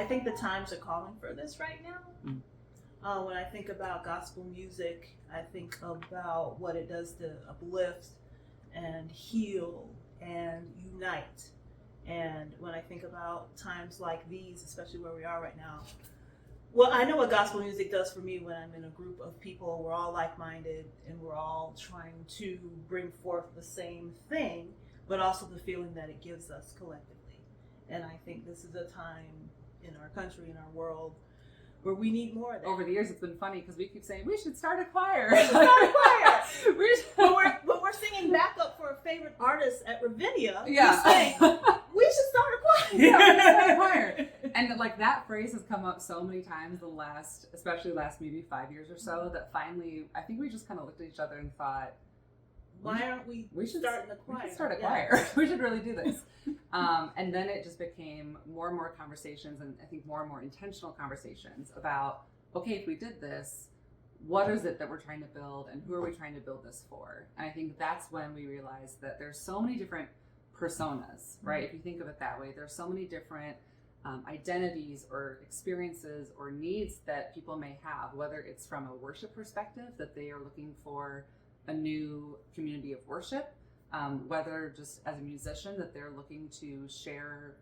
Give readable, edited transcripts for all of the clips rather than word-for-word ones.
I think the times are calling for this right now. When I think about gospel music, I think about what it does to uplift and heal and unite. And when I think about times like these, especially where we are right now, well, I know what gospel music does for me when I'm in a group of people. We're all like-minded and we're all trying to bring forth the same thing, but also the feeling that it gives us collectively. And I think this is a time in our country, in our world, where we need more of that. Over the years, it's been funny because we keep saying, we should start a choir. We should start a choir. but we're singing backup for a favorite artist at Ravinia. Yeah. Saying, we should start a choir. Yeah, we should start a choir. And like that phrase has come up so many times especially last maybe 5 years or so, that finally, I think we just kind of looked at each other and thought, why aren't we starting a choir? We should start a choir. We should really do this. And then it just became more and more conversations, and I think more and more intentional conversations about, okay, if we did this, what is it that we're trying to build and who are we trying to build this for? And I think that's when we realized that there's so many different personas, right? If you think of it that way, there's so many different identities or experiences or needs that people may have, whether it's from a worship perspective, that they are looking for a new community of worship, whether just as a musician that they're looking to share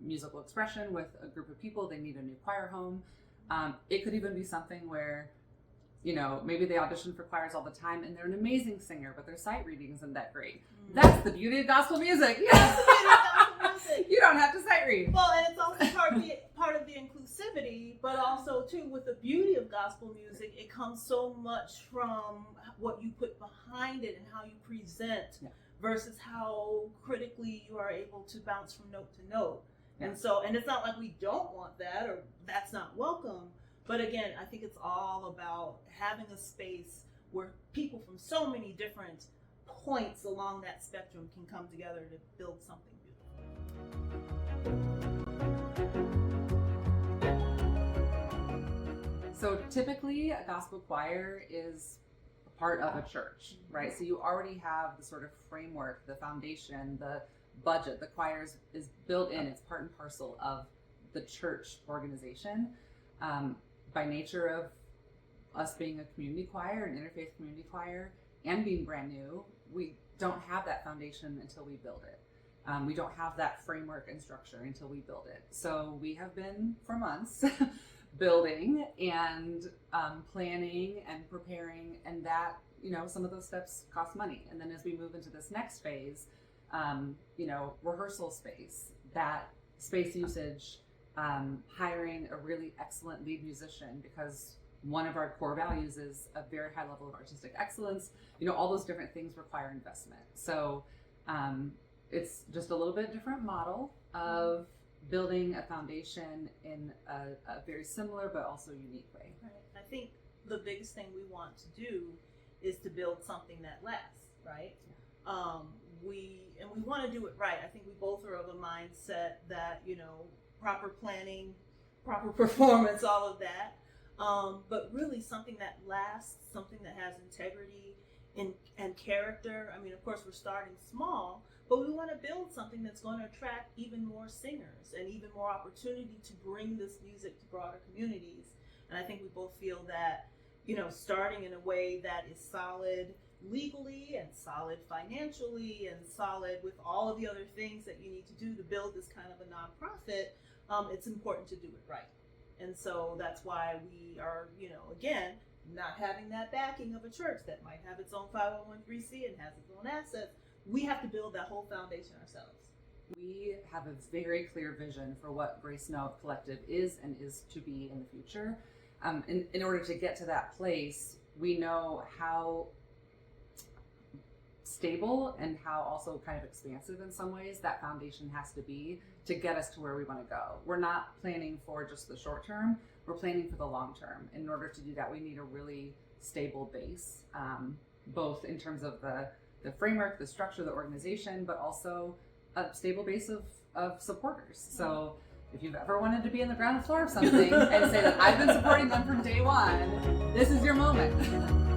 musical expression with a group of people, they need a new choir home. It could even be something where, you know, maybe they audition for choirs all the time and they're an amazing singer, but their sight reading isn't that great. That's the beauty of gospel music. That's the beauty of gospel music. You don't have to sight read. Well, and it's also part of the inclusivity, but also too with the beauty of gospel music, it comes so much from what you put behind it and how you present versus how critically you are able to bounce from note to note. And so, and it's not like we don't want that or that's not welcome. But again, I think it's all about having a space where people from so many different points along that spectrum can come together to build something beautiful. So typically a gospel choir is a part of a church, right? So you already have the sort of framework, the foundation, the budget. The choir is built in, it's part and parcel of the church organization. By nature of us being a community choir, an interfaith community choir, and being brand new, we don't have that foundation until we build it. We don't have that framework and structure until we build it. So we have been for months building and planning and preparing, and that, you know, some of those steps cost money. And then as we move into this next phase, you know, rehearsal space, that space usage, hiring a really excellent lead musician, because one of our core values is a very high level of artistic excellence. You know, all those different things require investment. So it's just a little bit different model of building a foundation in a very similar but also unique way. Right. I think the biggest thing we want to do is to build something that lasts, right? We want to do it right. I think we both are of a mindset that, you know, proper planning, proper performance, all of that. But really something that lasts, something that has integrity and character. I mean, of course, we're starting small, but we want to build something that's going to attract even more singers and even more opportunity to bring this music to broader communities. And I think we both feel that, you know, starting in a way that is solid legally and solid financially and solid with all of the other things that you need to do to build this kind of a nonprofit, it's important to do it right. And so that's why we are, you know, again, not having that backing of a church that might have its own 501(c)(3) and has its own assets. We have to build that whole foundation ourselves. We have a very clear vision for what Grace Note Collective is and is to be in the future. In order to get to that place, we know how stable and how also kind of expansive in some ways that foundation has to be to get us to where we want to go. We're not planning for just the short term, we're planning for the long term. In order to do that, we need a really stable base, both in terms of the framework, the structure, the organization, but also a stable base of supporters. So if you've ever wanted to be on the ground floor of something and say that I've been supporting them from day one, this is your moment.